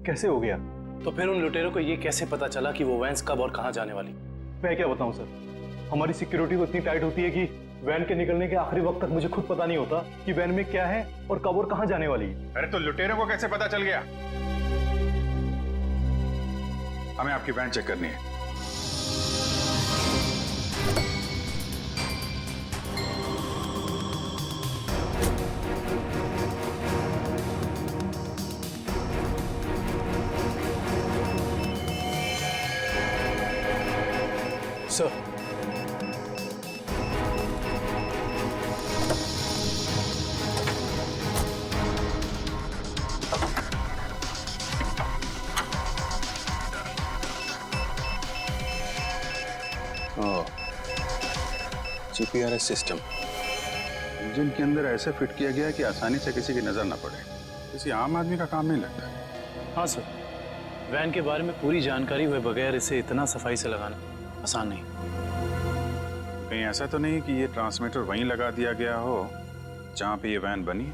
कैसे हो गया? तो फिर उन लुटेरों को ये कैसे पता चला कि वो वैन कब और कहाँ जाने वाली? मैं क्या बताऊं सर, हमारी सिक्योरिटी तो इतनी टाइट होती है कि वैन के निकलने के आखिरी वक्त तक मुझे खुद पता नहीं होता कि वैन में क्या है और कब और कहाँ जाने वाली है। अरे तो लुटेरों को कैसे पता चल गया? हमें आपकी वैन चेक करनी है। सर, जीपीआरएस सिस्टम इंजन के अंदर ऐसे फिट किया गया है कि आसानी से किसी की नजर ना पड़े। किसी आम आदमी का काम नहीं लगता। हाँ सर, वैन के बारे में पूरी जानकारी हुए बगैर इसे इतना सफाई से लगाना आसान नहीं। कहीं ऐसा तो नहीं कि ये ट्रांसमीटर वहीं लगा दिया गया हो जहां पे ये वैन बनी?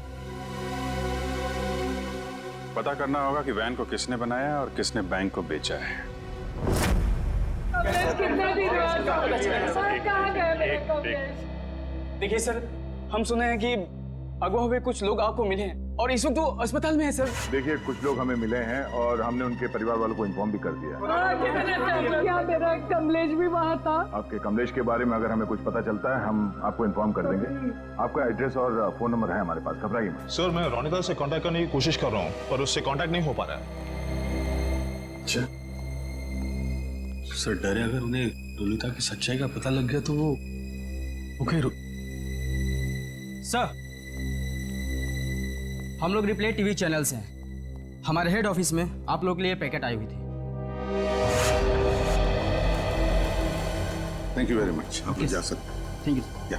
पता करना होगा कि वैन को किसने बनाया और किसने बैंक को बेचा है। देखिए सर, हम सुने हैं कि अगवा हुए कुछ लोग आपको मिले हैं और इस वक्त वो अस्पताल में है सर। देखिए, कुछ लोग हमें मिले हैं और हमने उनके परिवार वालों को इन्फॉर्म भी कर दिया। क्या मेरा कमलेश भी वहाँ था? आपके कमलेश के बारे में अगर हमें कुछ पता चलता है हम आपको इन्फॉर्म कर देंगे। आपका एड्रेस और फोन नंबर है हमारे पास, घबराइए मत। सर, मैं रोनिता से कांटेक्ट करने की कोशिश कर रहा हूँ पर उससे कांटेक्ट नहीं हो पा रहा है। अच्छा सर, डरे अगर उन्हें रोनिता की सच्चाई का पता लग गया तो वो ओके सर, हम लोग रिप्ले टीवी चैनल से हैं। हमारे हेड ऑफिस में आप लोग के लिए पैकेट आई हुई थी। Thank you very much. आप जा सकते हैं। Thank you. या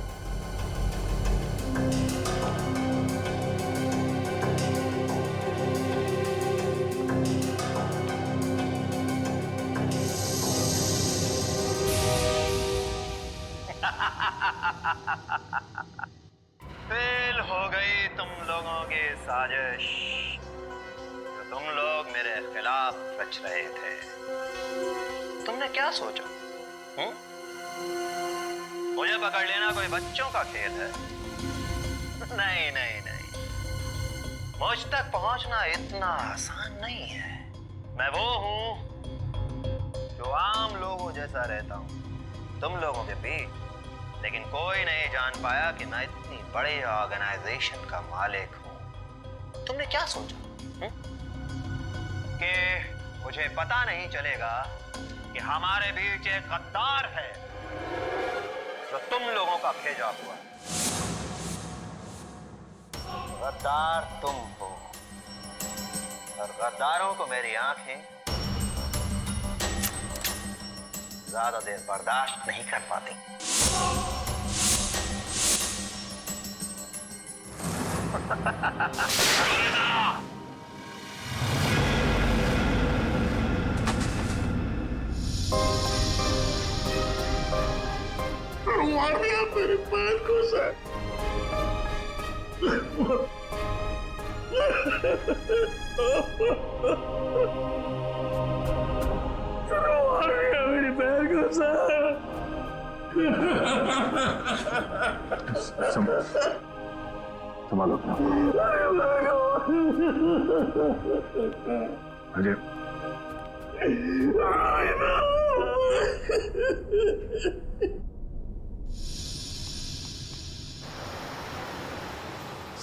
फेल हो गई तुम लोगों की साजिश जो तुम लोग मेरे खिलाफ रच रहे थे। तुमने क्या सोचा? मुझे पकड़ लेना कोई बच्चों का खेल है? नहीं नहीं नहीं, मुझ तक पहुंचना इतना आसान नहीं है। मैं वो हूं जो आम लोगों जैसा रहता हूं तुम लोगों के बीच, लेकिन कोई नहीं जान पाया कि मैं इतनी बड़े ऑर्गेनाइजेशन का मालिक हूं। तुमने क्या सोचा कि मुझे पता नहीं चलेगा कि हमारे बीच एक गद्दार है जो तुम लोगों का भेजा हुआ है? गद्दार तुम हो और गद्दारों को मेरी आंखें ज्यादा देर बर्दाश्त नहीं कर पाती। मेरे पैर को सर मेरे पैर को सर संभालो अपना। अजय,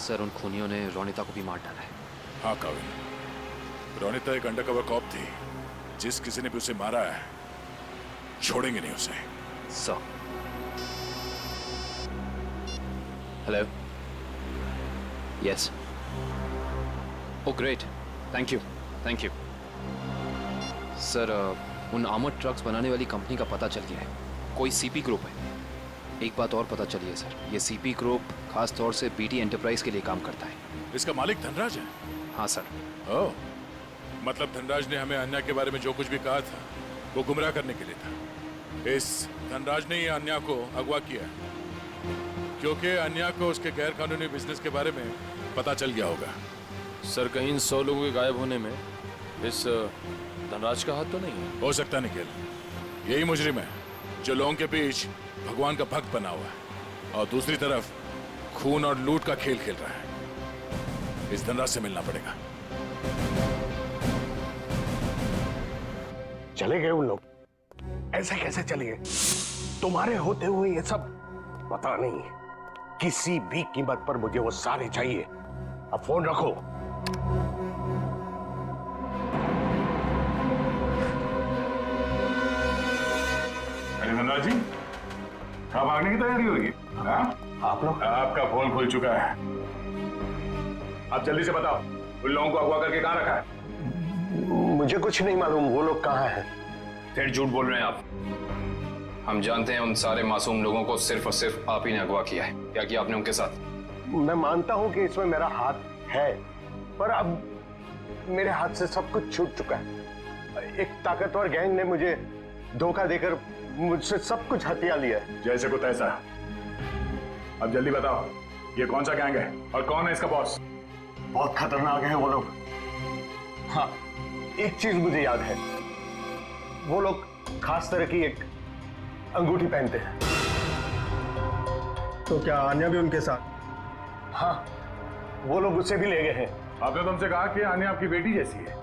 सर, उन खूनियों ने रोनिता को भी मार डाला है। हाँ काविन, रोनिता एक अंडरकवर कॉप थी। जिस किसी ने भी उसे मारा है छोड़ेंगे नहीं उसे। Sir, hello, yes, oh great, thank you thank you. Sir, उन आर्मर्ड ट्रक्स बनाने वाली कंपनी का पता चल गया है, कोई सीपी ग्रुप है। एक बात और पता चली है सर, ये सीपी ग्रुप खास तौर से बीटी एंटरप्राइज के लिए काम करता है। इसका मालिक धनराज है? हाँ सर। ओह, मतलब धनराज ने हमें अन्या के बारे में जो कुछ भी कहा था वो गुमराह करने के लिए था। इस धनराज ने ही अन्या को अगवा किया क्योंकि अन्या को उसके गैर कानूनी बिजनेस के बारे में पता चल गया होगा। सर, कहीं इन 100 लोगों के गायब होने में इस धनराज का हाथ तो नहीं है? हो सकता निखिल, यही मुजरिम है जो लोगों के बीच भगवान का भक्त बना हुआ है और दूसरी तरफ खून और लूट का खेल खेल रहा है। इस धनराज से मिलना पड़ेगा। चले गए उन लोग? ऐसे कैसे चले गए? तुम्हारे होते हुए ये सब पता नहीं। किसी भी कीमत पर मुझे वो सारे चाहिए। अब फोन रखो। अरे धनराज जी, कहाँ भागने की तैयारी होगी? आप लोग? आपका फोन खुल चुका है। आप जल्दी से बताओ, उन लोगों को अगवा करके कहाँ रखा है? मुझे कुछ नहीं मालूम वो लोग कहाँ हैं। फिर झूठ बोल रहे हैं आप। हम जानते हैं उन सारे मासूम लोगों को सिर्फ और सिर्फ आप ही ने अगवा किया है। क्या किया आपने उनके साथ? मैं मानता हूं कि इसमें मेरा हाथ है, पर अब मेरे हाथ से सब कुछ छूट चुका है। एक ताकतवर गैंग ने मुझे धोखा देकर मुझसे सब कुछ हथिया लिया है। जैसे को तैसा। अब जल्दी बताओ, ये कौन सा गैंग है और कौन है इसका बॉस? बहुत खतरनाक है वो लोग। हाँ, एक चीज मुझे याद है, वो लोग खास तरह की एक अंगूठी पहनते हैं। तो क्या आन्या भी उनके साथ? हाँ, वो लोग उसे भी ले गए हैं। आपने तुमसे कहा कि आन्या आपकी बेटी जैसी है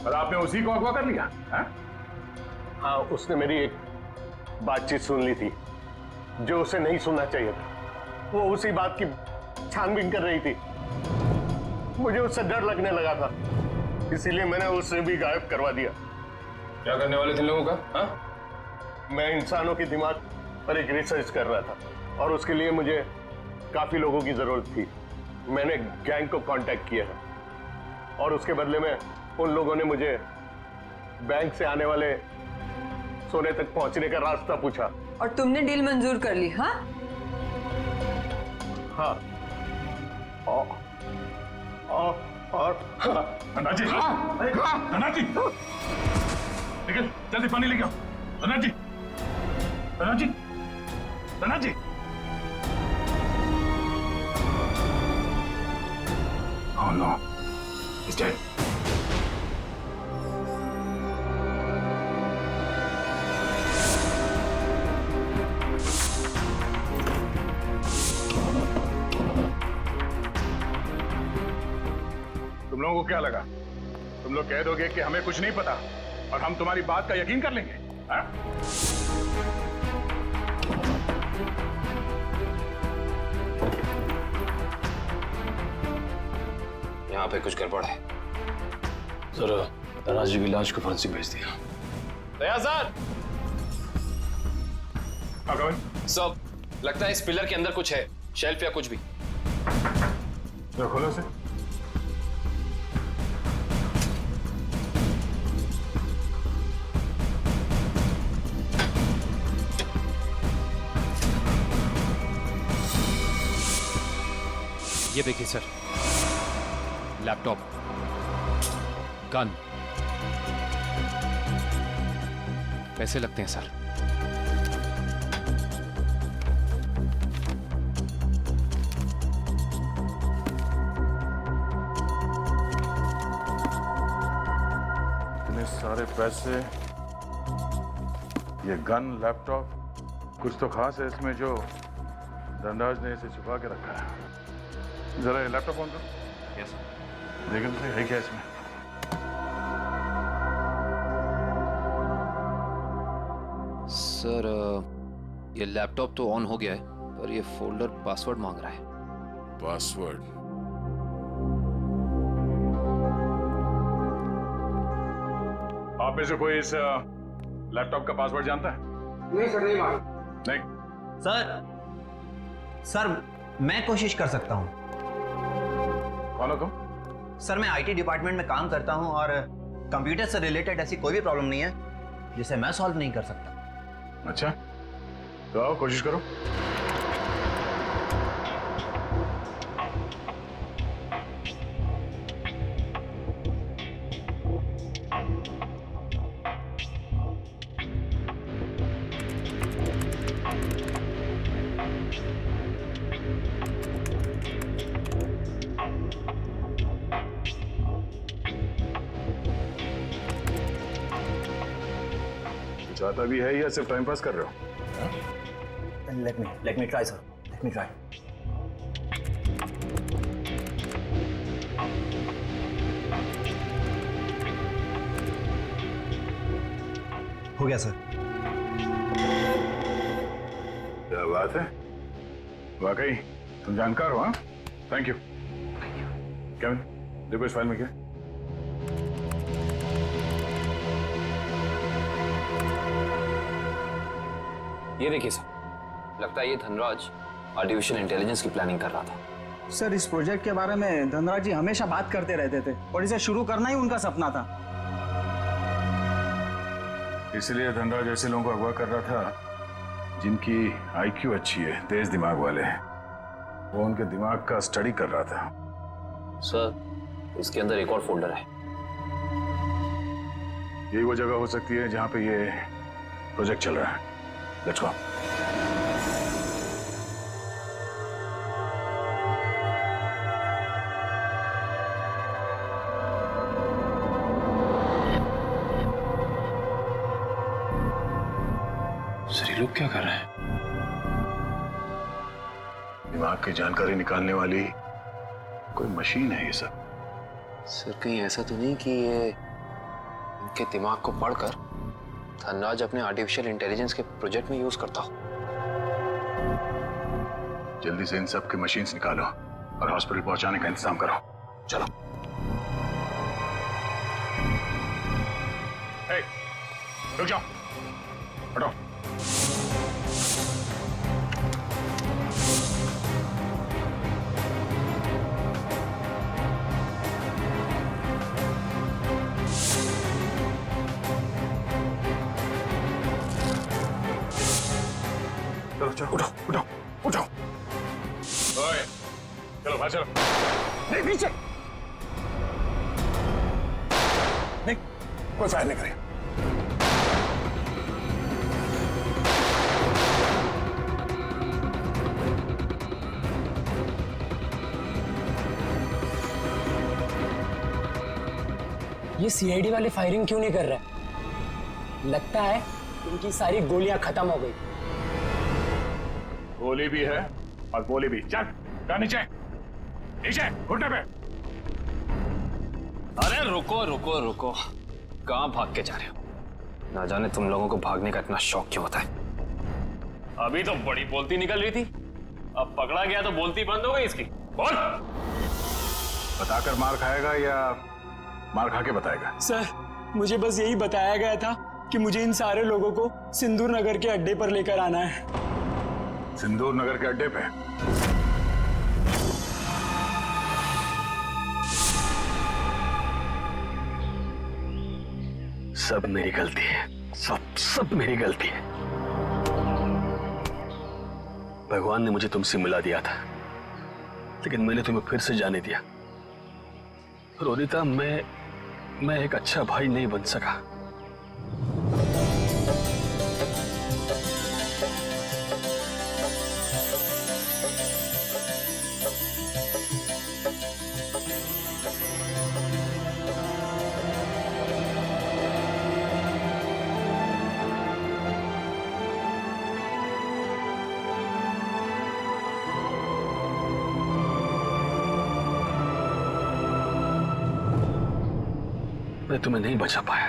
और आपने उसी को अगवा कर लिया है? हाँ, उसने मेरी एक बातचीत सुन ली थी जो उसे नहीं सुनना चाहिए था। वो उसी बात की छानबीन कर रही थी। मुझे उससे डर लगने लगा था, इसीलिए मैंने उसे भी गायब करवा दिया। क्या करने वाले थे लोगों का? हाँ? मैं इंसानों के दिमाग पर एक रिसर्च कर रहा था और उसके लिए मुझे काफी लोगों की जरूरत थी। मैंने गैंग को कांटेक्ट किया और उसके बदले में उन लोगों ने मुझे बैंक से आने वाले सोने तक पहुंचने का रास्ता पूछा। और तुमने डील मंजूर कर ली? हाँ हाँ। और धनराज जी, धनराज जी, निकल जल्दी पानी लेके आओ। धनराज जी, धनराज जी, धनराज जी। Oh no, he's dead. तुम लोगों को क्या लगा? तुम लोग कह दोगे कि हमें कुछ नहीं पता और हम तुम्हारी बात का यकीन कर लेंगे? हाँ? यहाँ पे कुछ गड़बड़ है। जरा धनराज जी की लाश को फांसी भेज दिया। दया सर, सब लगता है इस पिलर के अंदर कुछ है, शेल्फ या कुछ भी। तो खोलो से। ये देखिए सर, लैपटॉप, गन, पैसे लगते हैं सर। इतने सारे पैसे, ये गन, लैपटॉप, कुछ तो खास है इसमें जो धनराज ने इसे छुपा के रखा है। जरा ये लैपटॉप ऑन करो। Yes sir. देखो तो सही है क्या इसमें। सर ये लैपटॉप तो ऑन हो गया है, पर ये फोल्डर पासवर्ड मांग रहा है। पासवर्ड? आप में से कोई इस लैपटॉप का पासवर्ड जानता है? नहीं सर, नहीं मालूम। नहीं। सर मैं कोशिश कर सकता हूँ। कौन हो तुम? सर मैं आईटी डिपार्टमेंट में काम करता हूँ और कंप्यूटर से रिलेटेड ऐसी कोई भी प्रॉब्लम नहीं है जिसे मैं सॉल्व नहीं कर सकता। अच्छा, तो आओ कोशिश करो। साथ अभी है या सिर्फ टाइम पास कर रहे हो? Let me try sir, let me try. हो गया सर। क्या बात है, वाकई तुम जानकार हो। हाँ, थैंक यू। केविन, देखो इस फाइल में क्या है? ये देखिए सर, लगता है ये धनराज आर्टिफिशियल इंटेलिजेंस की प्लानिंग कर रहा था। सर, इस प्रोजेक्ट के बारे में धनराज जी हमेशा बात करते रहते थे और इसे शुरू करना ही उनका सपना था। इसलिए धनराज ऐसे लोगों को अगवा कर रहा था जिनकी आईक्यू अच्छी है, तेज दिमाग वाले हैं। वो उनके दिमाग का स्टडी कर रहा था। सर, इसके अंदर एक और फोल्डर है। यही वो जगह हो सकती है जहां पे ये प्रोजेक्ट चल रहा है। Let's go. सर ये लोग क्या कर रहे हैं? दिमाग की जानकारी निकालने वाली कोई मशीन है ये सब। सर कहीं ऐसा तो नहीं कि ये इनके दिमाग को पढ़कर धनराज अपने आर्टिफिशियल इंटेलिजेंस के प्रोजेक्ट में यूज करता हो? जल्दी से इन सब के मशीन्स निकालो और हॉस्पिटल पहुंचाने का इंतजाम करो। चलो। रुक जाओ, हटो। चलो चलो, उठो उठो उठो। ओए, चलो बाहर चलो। नहीं, पीछे नहीं, कोई फायर नहीं करेगा। ये सीआईडी वाले फायरिंग क्यों नहीं कर रहे? लगता है उनकी सारी गोलियां खत्म हो गई। गोली भी है और बोली भी। चल, जा नीचे, नीचे, घुटने पे। अरे रुको रुको रुको, कहाँ भाग के जा रहे हो? ना जाने तुम लोगों को भागने का इतना शौक क्यों होता है। अभी तो बड़ी बोलती निकल रही थी, अब पकड़ा गया तो बोलती बंद हो गई इसकी। बोल। बताकर मार खाएगा या मार खा के बताएगा? सर, मुझे बस यही बताया गया था कि मुझे इन सारे लोगों को सिंदूर नगर के अड्डे पर लेकर आना है। सिंदूर नगर के अड्डे पे? सब मेरी गलती है, सब मेरी गलती है। भगवान ने मुझे तुमसे मिला दिया था, लेकिन मैंने तुम्हें फिर से जाने दिया। रोनिता, मैं एक अच्छा भाई नहीं बन सका। मैं तुम्हें नहीं बचा पाया।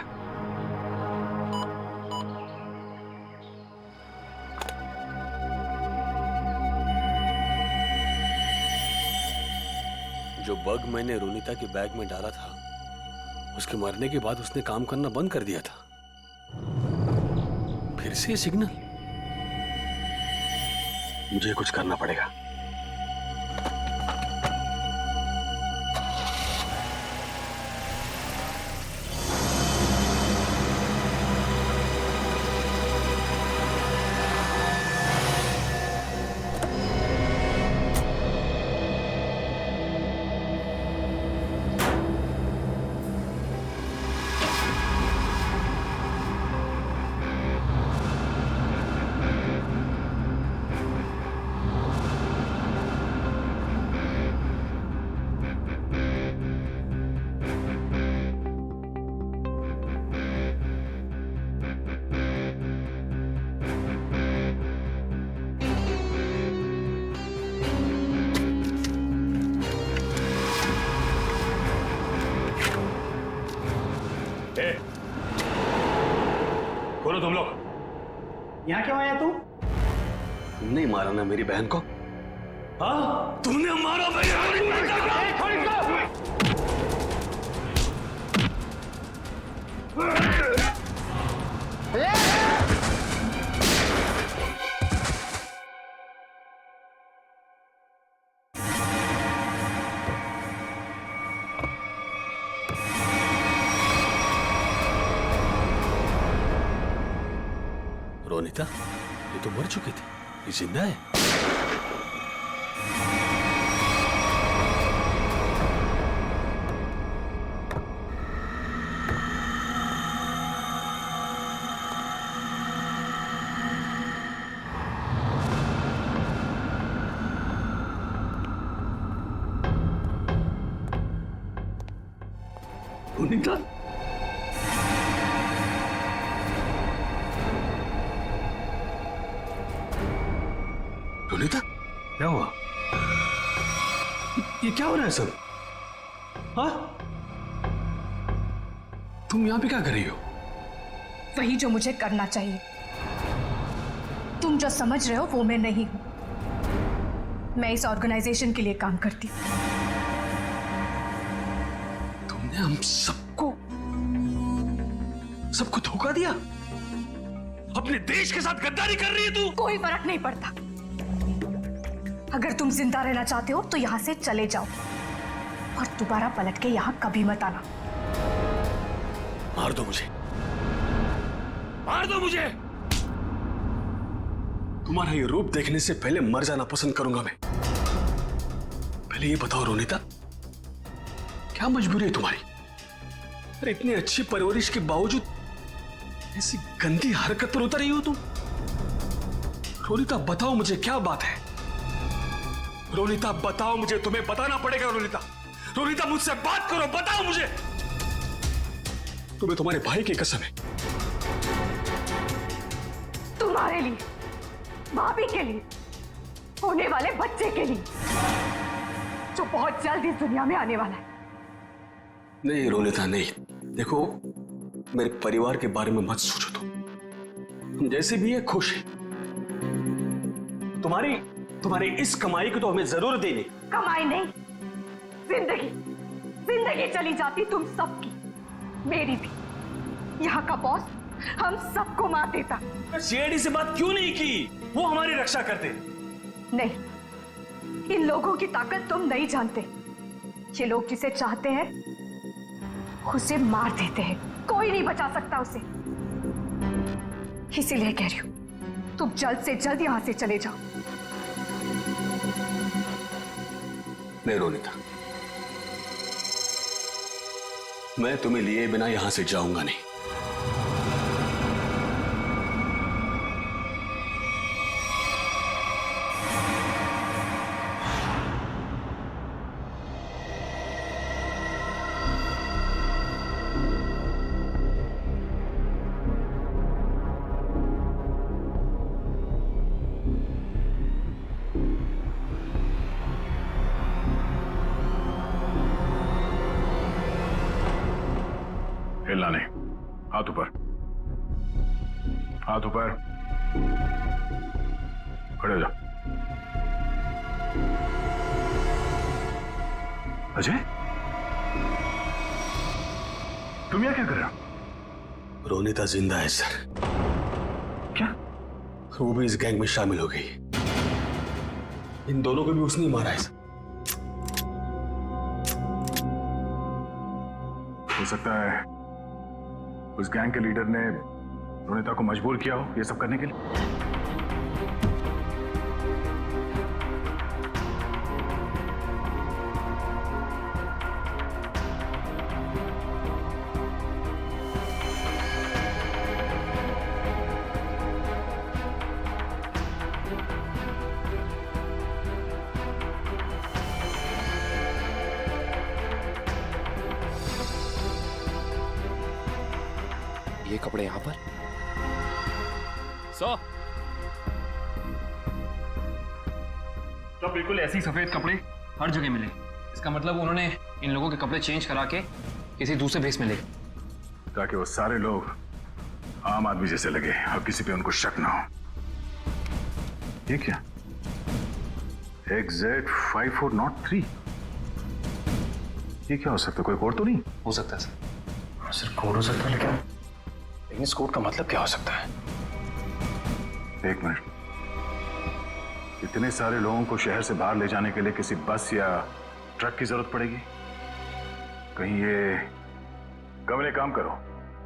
जो बग मैंने रोनिता के बैग में डाला था, उसके मरने के बाद उसने काम करना बंद कर दिया था। फिर से ये सिग्नल। मुझे कुछ करना पड़ेगा। खोलो तुम लोग। यहाँ क्यों आया तू? तुमने ही मारा ना मेरी बहन को? हाँ, तुमने मारा मेरी बहन रोनिता, ये तो मर चुकी थी, ये जिंदा है। रोनिता, रोनिता, क्या हुआ? ये क्या हो रहा है सब? हाँ? तुम यहां पे क्या कर रही हो? वही जो मुझे करना चाहिए। तुम जो समझ रहे हो वो मैं नहीं हूं। मैं इस ऑर्गेनाइजेशन के लिए काम करती हूं। तुमने हम सबको धोखा दिया? अपने देश के साथ गद्दारी कर रही है तू? कोई फर्क नहीं पड़ता। अगर तुम जिंदा रहना चाहते हो तो यहां से चले जाओ और दोबारा पलट के यहां कभी मत आना। मार दो मुझे, मार दो मुझे। तुम्हारा ये रूप देखने से पहले मर जाना पसंद करूंगा मैं। पहले ये बताओ रोनिता, क्या मजबूरी है तुम्हारी? अरे इतनी अच्छी परवरिश के बावजूद ऐसी गंदी हरकत पर उतर रही हो तुम? रोनिता बताओ मुझे, क्या बात है? रोनिता बताओ मुझे, तुम्हें बताना पड़ेगा। रोनिता, रोनिता मुझसे बात करो, बताओ मुझे। तुम्हें तुम्हारे भाई की कसम है। तुम्हारे लिए, भाभी के लिए, होने वाले बच्चे के लिए, जो बहुत जल्द इस दुनिया में आने वाला है। नहीं रोनिता नहीं, देखो मेरे परिवार के बारे में मत सोचो। तुम जैसे भी है खुश है। तुम्हारी इस कमाई को तो हमें जरूर देनी। कमाई नहीं, जिंदगी, जिंदगी चली जाती तुम सबकी, मेरी भी। यहाँ का बॉस हम सबको मार देता। सीआईडी से बात क्यों नहीं की? वो हमारी रक्षा करते। नहीं, इन लोगों की ताकत तुम नहीं जानते। ये लोग जिसे चाहते हैं उसे मार देते हैं, कोई नहीं बचा सकता उसे। इसीलिए कह रही हूं, तुम जल्द से जल्द यहां से चले जाओ। नहीं रोनिता, मैं तुम्हें लिए बिना यहां से जाऊंगा नहीं। हिलना नहीं, हाथ ऊपर, हाथ ऊपर, खड़े हो जाओ। अजय, तुम यहाँ क्या कर रहे हो? रोनिता जिंदा है सर। क्या? वो भी इस गैंग में शामिल हो गई। इन दोनों को भी उसने ही मारा है सर। हो सकता है उस गैंग के लीडर ने रोनिता को मजबूर किया हो ये सब करने के लिए। ये कपड़े यहां पर तो बिल्कुल ऐसे ही सफेद कपड़े हर जगह मिले। इसका मतलब उन्होंने इन लोगों के कपड़े चेंज करा के किसी दूसरे भेस में ले। ताकि वो सारे लोग आम आदमी जैसे लगे और किसी पे उनको शक ना हो। ये क्या? XZ5403, ये क्या हो सकता है? कोई कोड तो नहीं हो सकता है सर। सिर्फ कोड हो सकता है, लेकिन इस कोड का मतलब क्या हो सकता है? एक मिनट, इतने सारे लोगों को शहर से बाहर ले जाने के लिए किसी बस या ट्रक की जरूरत पड़ेगी? कहीं ये कमरे काम करो,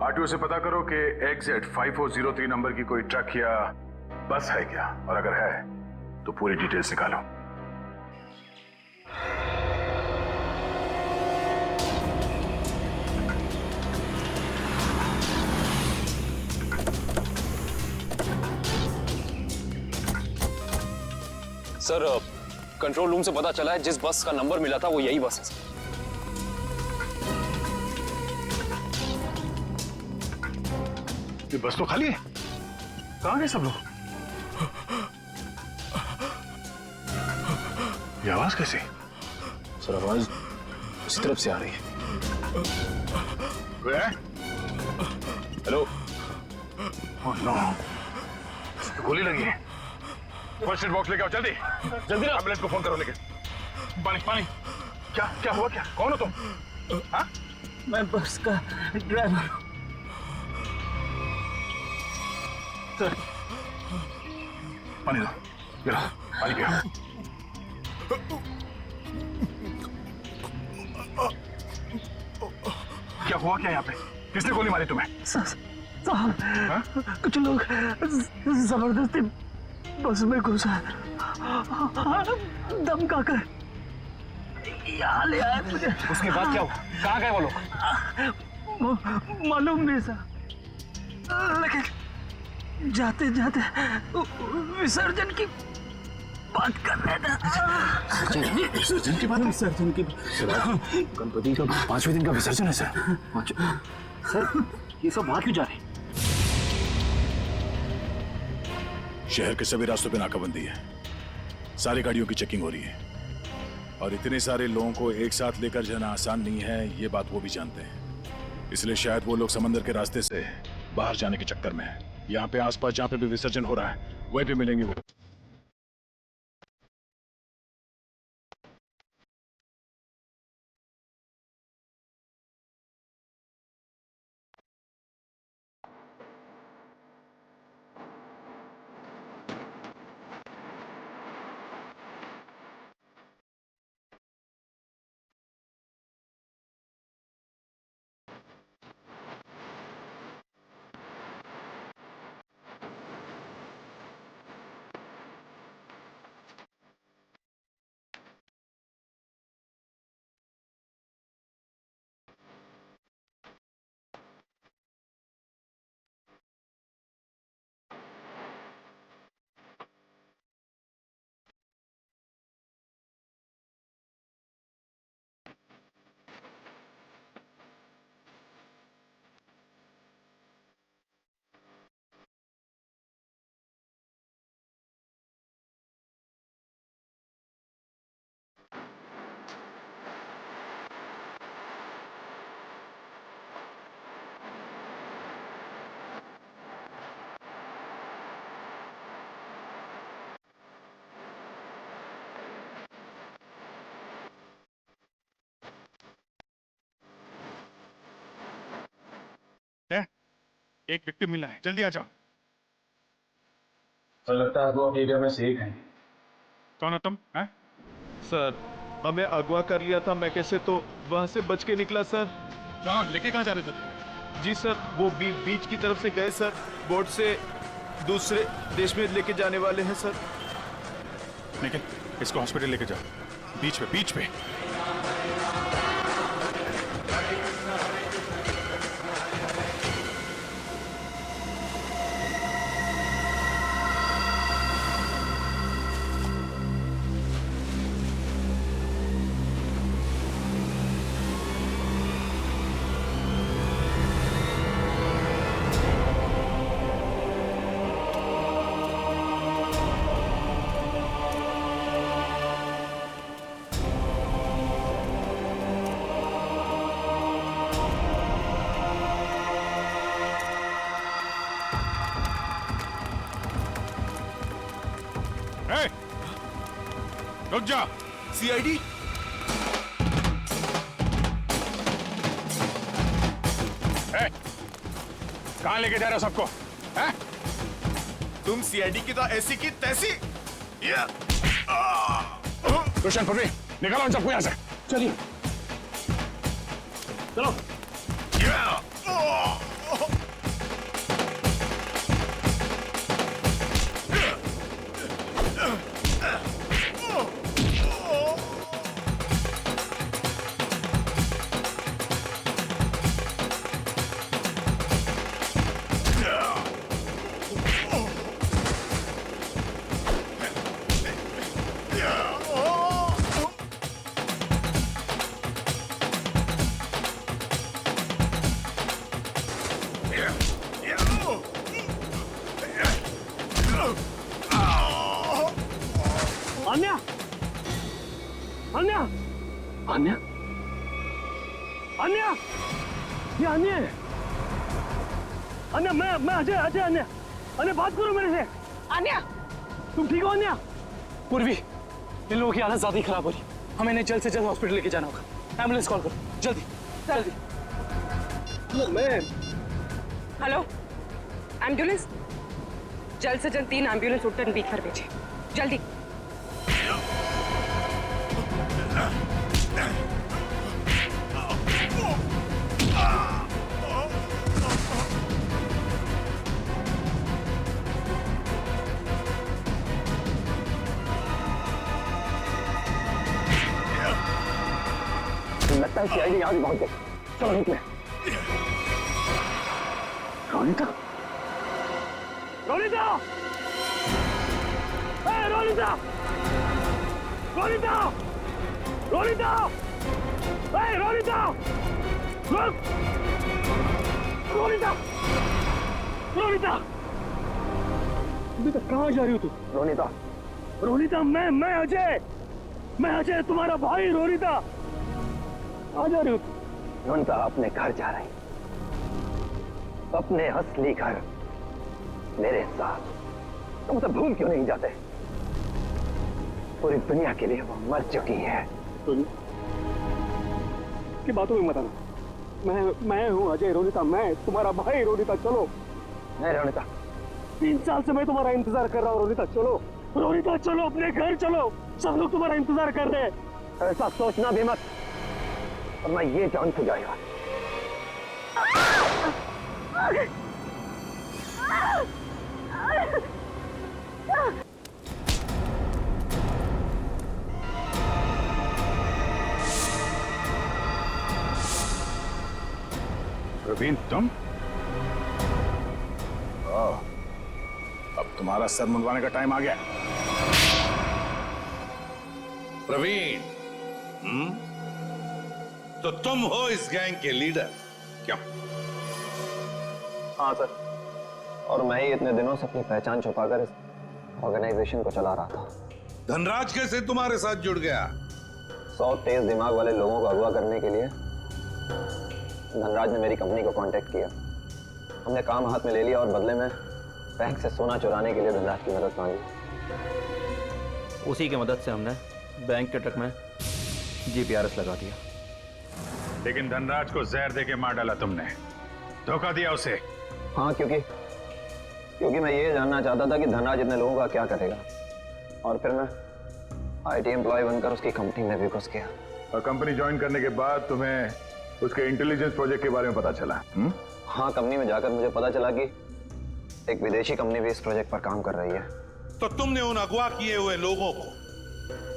आरटीओ से पता करो कि XZ5403 नंबर की कोई ट्रक या बस है क्या, और अगर है तो पूरी डिटेल्स निकालो। सर, कंट्रोल रूम से पता चला है जिस बस का नंबर मिला था वो यही बस है सर। ये बस तो खाली है, कहां गए सब लोग? ये आवाज कैसी? सर आवाज उसी तरफ से आ रही है। हेलो। ओह नो, गोली लगी है। फर्स्ट एड बॉक्स लेके आओ, जल्दी जल्दी। एम्बुलेंस को फोन करो। लेके पानी पानी। क्या क्या हुआ? क्या, कौन हो तुम? हाँ? मैं बस का ड्राइवर हूं। सर, पानी दो, ये लो, पानी पियो। क्या हुआ क्या यहाँ पे? किसने गोली मारी तुम्हें? कुछ लोग जबरदस्ती बस में घुसा, धमका कर यहाँ ले आए मुझे। उसके बाद क्या हुआ? कहाँ गए वो लोग? मालूम नहीं सर, लेकिन जाते जाते विसर्जन की बात कर रहे थे। विसर्जन की बात? विसर्जन की गणपति का 5वें दिन का विसर्जन है सर। सर, ये सब वहां क्यों जा रहे हैं? शहर के सभी रास्तों पे नाकाबंदी है, सारी गाड़ियों की चेकिंग हो रही है, और इतने सारे लोगों को एक साथ लेकर जाना आसान नहीं है, ये बात वो भी जानते हैं। इसलिए शायद वो लोग समंदर के रास्ते से बाहर जाने के चक्कर में हैं। यहाँ पे आसपास जहाँ पे भी विसर्जन हो रहा है वहीं पे मिलेंगे वो। एक विक्टिम मिला है, जल्दी आ जाओ। तो लगता है वो एरिया में से एक है। कौन हो तुम? हैं? सर, हमें अगवा कर लिया था, मैं कैसे तो वहां से बच के निकला सर। कहाँ लेके कहाँ जा रहे थे? जी सर, वो बीच की तरफ से गए सर, बोट से दूसरे देश में लेके जाने वाले हैं सर। लेकिन इसको हॉस्पिटल लेके जाओ, बीच पे बीच पे। रुक जा। सीआईडी? कहां लेके जा रहे हो सबको? हैं? तुम सीआईडी की तो ऐसी की तैसी। रोशन, पृथ्वी, निकालो इन सबको यहां से। चलिए चलो। अन्या, अन्या, अन्या, अन्या, ये अन्य है। अन्या, मैं अजय, अजय अन्या, अन्या बात करो मेरे से। अन्या, तुम ठीक हो अन्या? पूर्वी, इन लोगों की हालत ज्यादा ही खराब हो रही, हमें इन्हें जल्द से जल्द हॉस्पिटल लेके जाना होगा। एम्बुलेंस कॉल करो जल्दी जल्दी। मैं हेलो, एम्बुलेंस, जल्द से जल्द 3 एम्बुलेंस उत्तर बीच पर भेजे, जल्दी। लगता है सीआईडी यहाँ भी पहुंच गई। चलो निकले। रोनिता, रोनिता, रोनिता, रोनिता, रोनिता, रोनिता, रोनिता, रोनिता, बेटा कहाँ जा रही हो तू? रोनिता, रोनिता, मैं अजय तुम्हारा भाई। रोनिता, आ जा रही हो तू? रोनिता अपने घर जा रही, अपने असली घर मेरे साथ। तुम उसे भूल क्यों नहीं जाते? पूरी दुनिया के लिए वो मर चुकी है। की बातों में मत आना। मैं हूँ अजय। रोनिता, मैं तुम्हारा भाई। रोनिता चलो। नहीं रोनिता, 3 साल से मैं तुम्हारा इंतजार कर रहा हूँ। रोनिता चलो, रोनिता चलो, अपने घर चलो। सब लोग तुम्हारा इंतजार कर रहे हैं। ऐसा सोचना भी मत, और मैं ये जान से जाएगा। प्रवीण, तुम? अब तुम्हारा सर मुंडवाने का टाइम आ गया। प्रवीण, तो तुम हो इस गैंग के लीडर? क्यों? हाँ सर, और मैं ही इतने दिनों से अपनी पहचान छुपाकर इस ऑर्गेनाइजेशन को चला रहा था। धनराज कैसे तुम्हारे साथ जुड़ गया? 100 तेज दिमाग वाले लोगों को अगवा करने के लिए धनराज ने मेरी कंपनी को कांटेक्ट किया। हमने काम हाथ में ले लिया और बदले में बैंक से सोना चुराने के लिए धनराज की मदद मांगी। उसी की मदद से हमने बैंक के ट्रक में जीपीआरएस लगा दिया। लेकिन धनराज को जहर देके मार डाला तुमने, धोखा दिया उसे। हाँ, क्योंकि मैं ये जानना चाहता था कि धनराज इतने लोगों का क्या करेगा, और फिर मैं आईटी एम्प्लॉय बनकर उसकी कंपनी में भी घुस गया। और कंपनी ज्वाइन करने के बाद तुम्हें उसके इंटेलिजेंस प्रोजेक्ट के बारे में पता चला? हाँ, कंपनी में जाकर मुझे पता चला कि एक विदेशी कंपनी भी इस प्रोजेक्ट पर काम कर रही है। तो तुमने उन अगवा किए हुए लोगों को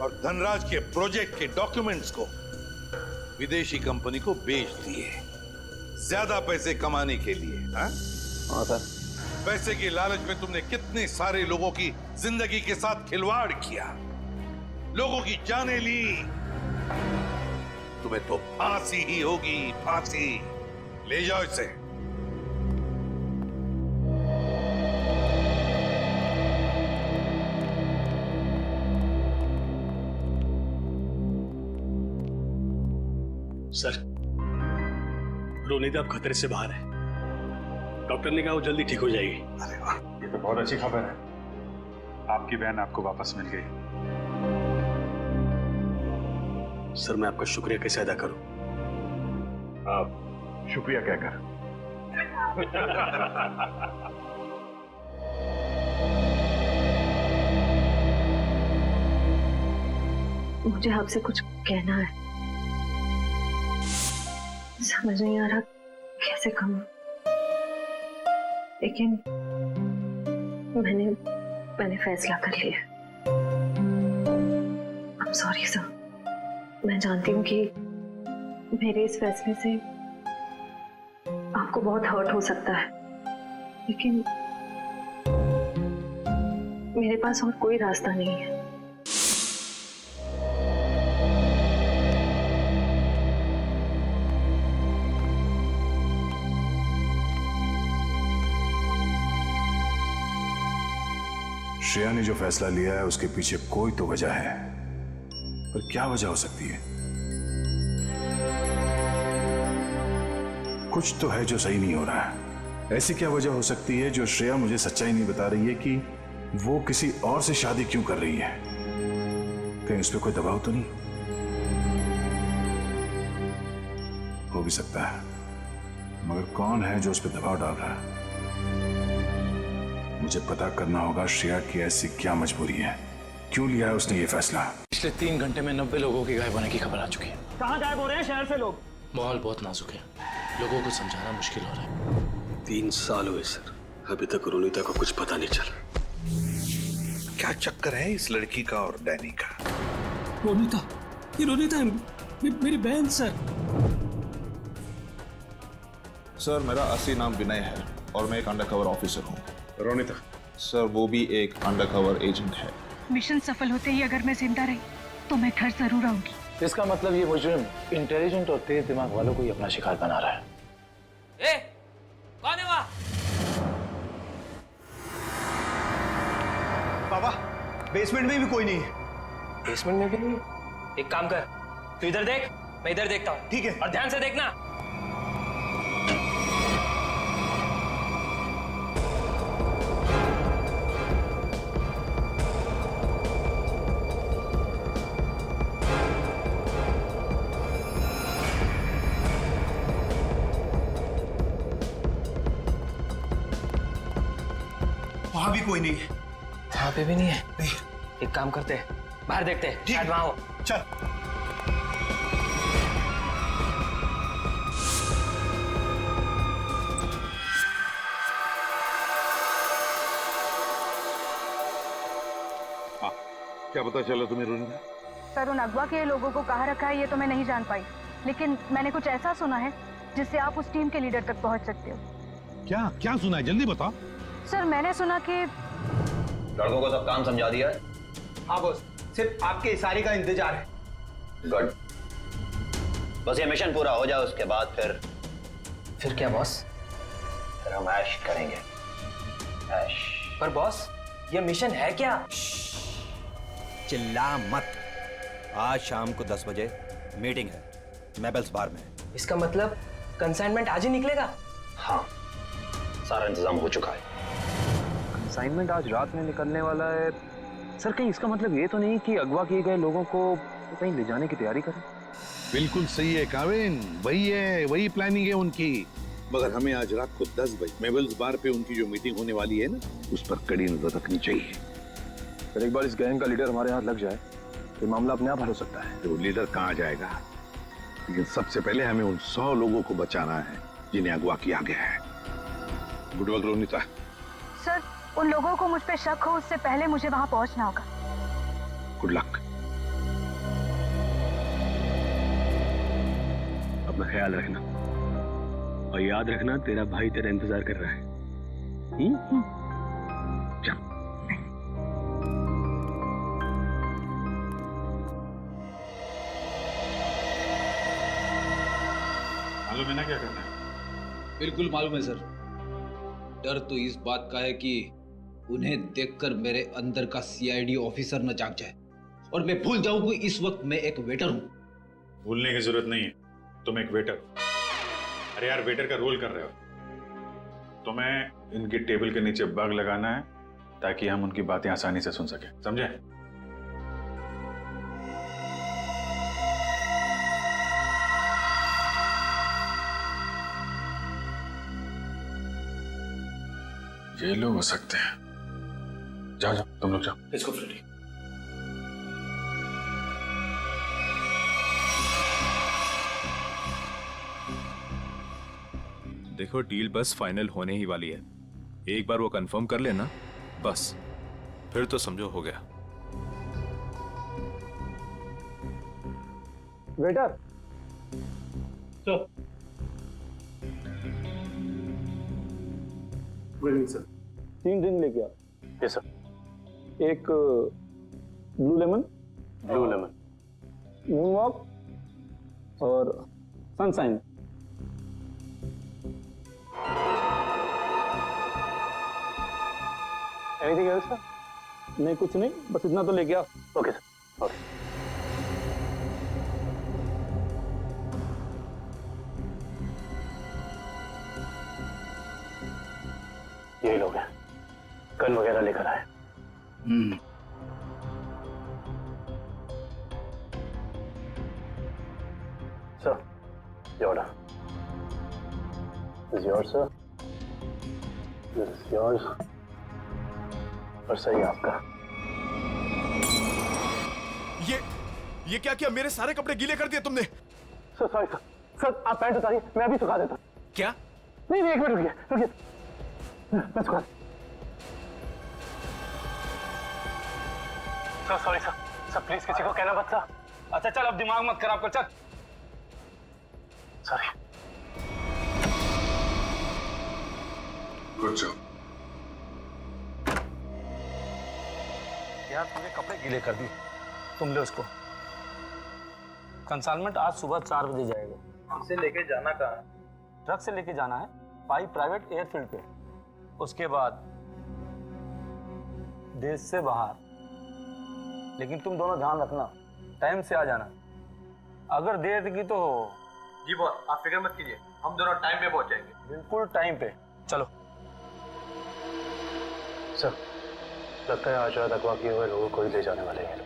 और धनराज के प्रोजेक्ट के डॉक्यूमेंट्स को विदेशी कंपनी को बेच दिए, ज्यादा पैसे कमाने के लिए। हाँ सर। पैसे की लालच में तुमने कितने सारे लोगों की जिंदगी के साथ खिलवाड़ किया, लोगों की जानें ली। तुम्हें तो फांसी ही होगी, फांसी। ले जाओ इसे। सर, रोनिता अब खतरे से बाहर है। डॉक्टर ने कहा वो जल्दी ठीक हो जाएगी। अरे वाह, ये तो बहुत अच्छी खबर है। आपकी बहन आपको वापस मिल गई। सर मैं आपका शुक्रिया कैसे अदा करूं? आप शुक्रिया क्या कर? मुझे आपसे कुछ कहना है, समझ नहीं आ रहा कैसे कहूं, लेकिन मैंने फैसला कर लिया। I'm sorry सर, मैं जानती हूँ कि मेरे इस फैसले से आपको बहुत हर्ट हो सकता है, लेकिन मेरे पास और कोई रास्ता नहीं है। श्रेया ने जो फैसला लिया है उसके पीछे कोई तो वजह है, पर क्या वजह हो सकती है? कुछ तो है जो सही नहीं हो रहा है। ऐसी क्या वजह हो सकती है जो श्रेया मुझे सच्चाई नहीं बता रही है कि वो किसी और से शादी क्यों कर रही है? कहीं उस पर कोई दबाव तो नहीं? हो भी सकता है, मगर कौन है जो उस पर दबाव डाल रहा है? मुझे पता करना होगा श्रेया की ऐसी क्या मजबूरी है, क्यों लिया है उसने ये फैसला। पिछले 3 घंटे में 90 लोगों के गायब होने की खबर आ चुकी है। कहाँ गायब हो रहे हैं शहर से लोग? माहौल बहुत नाजुक है, लोगों को समझाना मुश्किल हो रहा है। 3 साल हुए सर, अभी तक रोनिता को कुछ पता नहीं चला। क्या चक्कर है इस लड़की का और डैनी का? रोनिता, ये रोनिता है, मेरी बहन सर। सर मेरा असली नाम विनय है और मैं एक अंडरकवर ऑफिसर हूँ। रोनिता? सर वो भी एक अंडरकवर एजेंट है। मिशन सफल होते ही अगर मैं जिंदा रही तो मैं घर जरूर आऊंगी। इसका मतलब ये मुजरिम इंटेलिजेंट और तेज दिमाग वालों को ही अपना शिकार बना रहा है। ए, कौन है वहाँ? पापा, बेसमेंट में भी कोई नहीं है। बेसमेंट में भी नहीं? एक काम कर, तू इधर देख, मैं इधर देखता हूँ। ठीक है। और ध्यान से देखना। वहां भी कोई नहीं है। वहां पे भी नहीं है? नहीं। एक काम करते हैं, बाहर देखते हैं, शायद वहां हो। चल। क्या पता चला तुम्हें रोनिता? सर, उन अगवा के लोगों को कहाँ रखा है ये तो मैं नहीं जान पाई, लेकिन मैंने कुछ ऐसा सुना है जिससे आप उस टीम के लीडर तक पहुंच सकते हो। क्या क्या सुना है, जल्दी बताओ। सर, मैंने सुना कि लड़कों को सब काम समझा दिया है? हाँ बॉस, सिर्फ आपके इशारे का इंतजार है। गुड, बस ये मिशन पूरा हो जाए उसके बाद फिर क्या बॉस? फिर हम ऐश करेंगे। ऐश। पर बॉस, ये मिशन है क्या? चिल्ला मत। आज शाम को 10 बजे मीटिंग है मेबल्स बार में। इसका मतलब कंसाइनमेंट आज ही निकलेगा? हाँ, सारा इंतजाम हो चुका है। कंसाइनमेंट आज रात में निकलने वाला है। सर, कहीं इसका मतलब ये तो नहीं कि अगवा किए गए लोगों को कहीं ले जाने की तैयारी करें? बिल्कुल सही है काविन, वही है, वही प्लानिंग है उनकी। मगर हमें आज रात को 10 बजे मेबल्स बार पे उनकी जो मीटिंग होने वाली है ना, उस पर कड़ी नजर रखनी चाहिए। फिर एक बार इस गैंग का लीडर हमारे हाथ लग जाए तो मामला अपने आप हल हो सकता है। तो लीडर कहाँ जाएगा, लेकिन सबसे पहले हमें उन 100 लोगों को बचाना है जिन्हें अगवा किया गया है। Good work Ronita. सर, उन लोगों को मुझ पे शक हो उससे पहले मुझे वहां पहुंचना होगा। Good luck. अपना ख्याल रखना और याद रखना तेरा भाई तेरा इंतजार कर रहा है। चल। मालूम है ना क्या करना है? बिल्कुल मालूम है सर। डर तो इस बात का है कि उन्हें देखकर मेरे अंदर का सीआईडी ऑफिसर न जाग जाए और मैं भूल जाऊं कि इस वक्त मैं एक वेटर हूं। भूलने की जरूरत नहीं है, तुम एक वेटर हो। अरे यार, वेटर का रोल कर रहे हो। तुम्हें इनकी टेबल के नीचे बग लगाना है ताकि हम उनकी बातें आसानी से सुन सकें, समझे? ये लोग हो सकते हैं। जाओ जाओ, तुम लोग जाओ। Let's go Freddie. देखो, डील बस फाइनल होने ही वाली है। एक बार वो कंफर्म कर लेना बस, फिर तो समझो हो गया। Waiter, sir. Good evening sir. 3 drink लेके आओ। Yes sir. एक ब्लू लेमन, मून वॉक और सनशाइन। Anything else sir? नहीं, कुछ नहीं, बस इतना तो लेके आओ। Okay sir. ओके। यही लोग हैं, गन वगैरह लेकर आए। सर, ये order is yours sir, this is yours और सही आपका। ये क्या किया? मेरे सारे कपड़े गीले कर दिए तुमने। Sir sorry sir. सर आप पैंट उतारिए, मैं अभी सुखा देता हूँ। क्या? नहीं, एक मिनट रुकिए रुकिए, मैं सुखा। Sir sorry sir. Sir please किसी को कहना मत सर। अच्छा चल, अब दिमाग मत खराब कर, चल। सॉरी। Good job. यार तुमने कपड़े गीले कर दिए। तुम ले उसको। कंसाइनमेंट आज सुबह 4 बजे जाएगा। हमसे लेके जाना कहाँ है? ट्रक से लेके जाना है पाई प्राइवेट एयरफील्ड पे। उसके बाद देश से बाहर। लेकिन तुम दोनों ध्यान रखना, टाइम से आ जाना। अगर देर की तो जी बॉस, आप फिक्र मत कीजिए, हम दोनों टाइम पे पहुंचेंगे। बिल्कुल टाइम पे। चलो सर, लगता है आज रात अगवा किए हुए लोगों को ही ले जाने वाले हैं।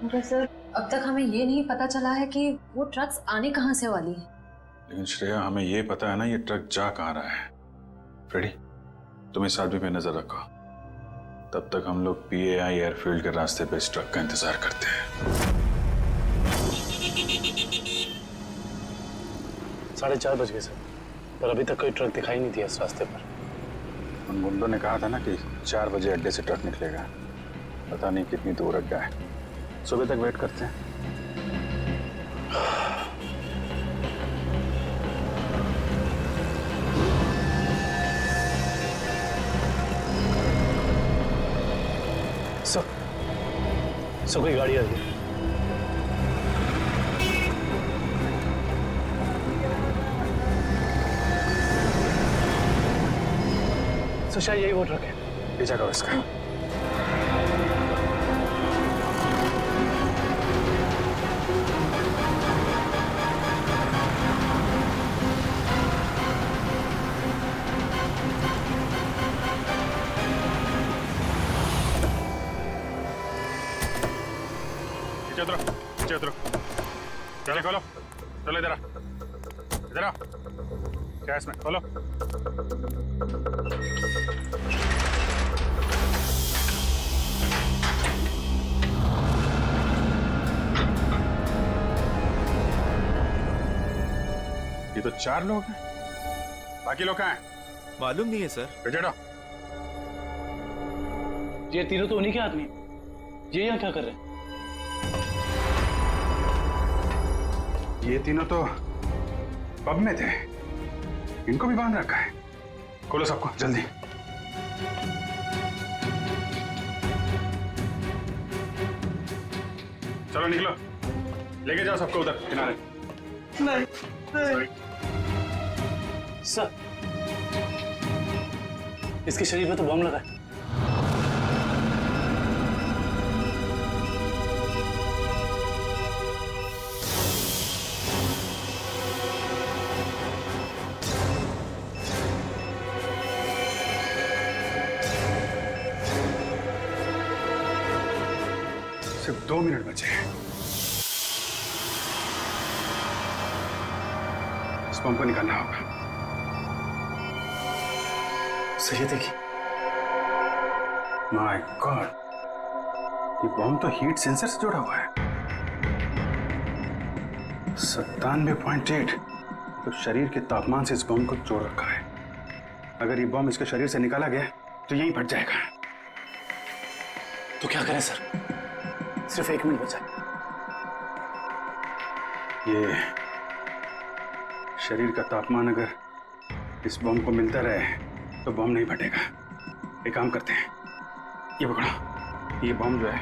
मगर सर, अब तक हमें ये नहीं पता चला है कि वो ट्रक्स आने कहाँ से वाली है। लेकिन श्रेया, हमें ये पता है ना ये ट्रक जा कहाँ रहा है। फ्रेडी, तुम इस आदमी पे नजर रखो। तब तक हम लोग PAI एयरफील्ड के रास्ते पे इस ट्रक का इंतजार करते हैं। 4:30 बज गए सर, पर अभी तक कोई ट्रक दिखाई नहीं दिया इस रास्ते पर। उन गुंडों ने कहा था ना कि 4 बजे अड्डे से ट्रक निकलेगा। पता नहीं कितनी दूर अड्डा है। सुबह तक वेट करते हैं। सर कोई गाड़ी आ रही है। सर शायद यही वो ट्रक है। पीछा करो इसका। नीचे उतरो। चलो खोलो, चलो इधर आ। क्या इसमें? खोलो। ये तो 4 लोग हैं, बाकी लोग कहाँ हैं? मालूम नहीं है सर। बेटा, ये तीनों तो उन्हीं के आदमी। ये यहाँ क्या कर रहे हैं? ये तीनों तो पब में थे, इनको भी बांध रखा है। खोलो सबको जल्दी। चलो निकलो, लेके जाओ सबको उधर किनारे। नहीं नहीं सर, इसके शरीर में तो बम लगा है। सिर्फ 2 मिनट बचे हैं। इस पंप को निकालना होगा। सही है, देखिए माय गॉड, ये बॉम्ब तो हीट सेंसर से जुड़ा हुआ है। 97.8 तो शरीर के तापमान से इस बॉम्ब को जोड़ रखा है। अगर ये बॉम्ब इसके शरीर से निकाला गया तो यहीं फट जाएगा। तो क्या करें सर? सिर्फ 1 मिनट बचा है। ये शरीर का तापमान अगर इस बॉम्ब को मिलता रहे तो बॉम्ब नहीं फटेगा। एक काम करते हैं, ये पकड़ो, ये बॉम्ब जो है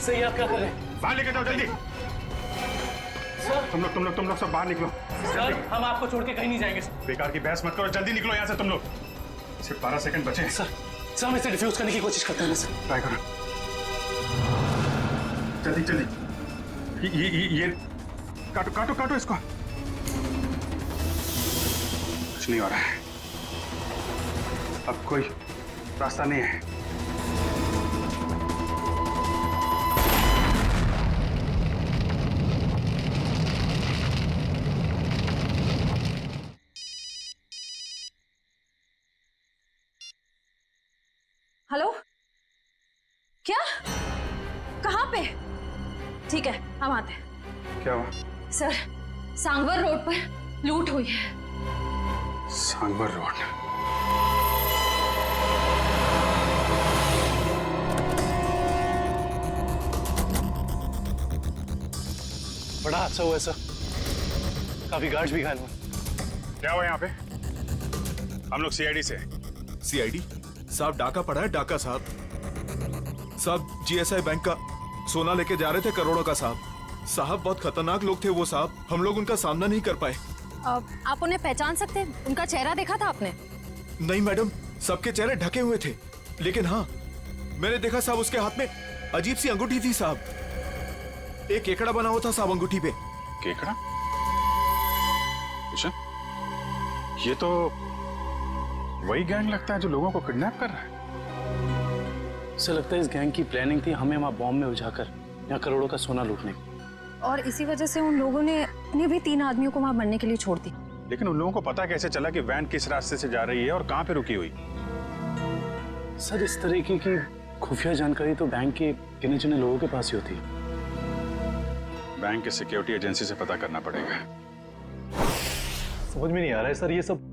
सही, आप क्या कर रहे हैं? बाहर लेके जाओ जल्दी। तुम लोग सब बाहर निकलो। सर, हम आपको छोड़ के कहीं नहीं जाएंगे। बेकार की बहस मत करो, जल्दी निकलो यहाँ से तुम लोग। सिर्फ 12 सेकंड बचे। सर हम इसे डिफ्यूज करने की कोशिश करते हैं सर। ट्राई करो जल्दी। ये काटो इसको। कुछ नहीं हो रहा है, अब कोई रास्ता नहीं है। हेलो, क्या? कहाँ पे? ठीक है, हम आते हैं। क्या हुआ? सर, सांगवर रोड पर लूट हुई है। सांगवर रोड? बड़ा हादसा हुआ है सर, काफी गार्ड्स भी घायल हुए। क्या हुआ यहाँ पे? हम लोग सीआईडी से। सीआईडी साहब, डाका पड़ा है, डाका साहब। साहब जीएसआई बैंक का सोना लेके जा रहे थे, करोड़ों का साहब। साहब बहुत खतरनाक लोग थे वो साहब, हम लोग उनका सामना नहीं कर पाए। आप उन्हें पहचान सकते हैं? उनका चेहरा देखा था आपने? नहीं मैडम, सबके चेहरे ढके हुए थे, लेकिन हाँ मैंने देखा साहब उसके हाथ में अजीब सी अंगूठी थी साहब। एक केकड़ा बना हुआ था साहब अंगूठी पे। केकड़ा? अच्छा, ये तो वही गैंग लगता है जो लोगों को किडनैप कर रहा है। सर लगता है इस गैंग की प्लानिंग थी हमें वहां बॉम्ब में उलझाकर यहाँ करोड़ों का सोना लूटने की। और इसी वजह से उन लोगों ने उन्हें भी 3 आदमियों को वहां मरने के लिए छोड़ दी। लेकिन उन लोगों को पता कैसे चला कि वैन किस रास्ते से जा रही है और कहां पे रुकी हुई? सर इस तरीके की खुफिया जानकारी तो बैंक के गिने चुने लोगों के पास ही होती है। बैंक के सिक्योरिटी एजेंसी से पता करना पड़ेगा। समझ में नहीं आ रहा है सर, ये सब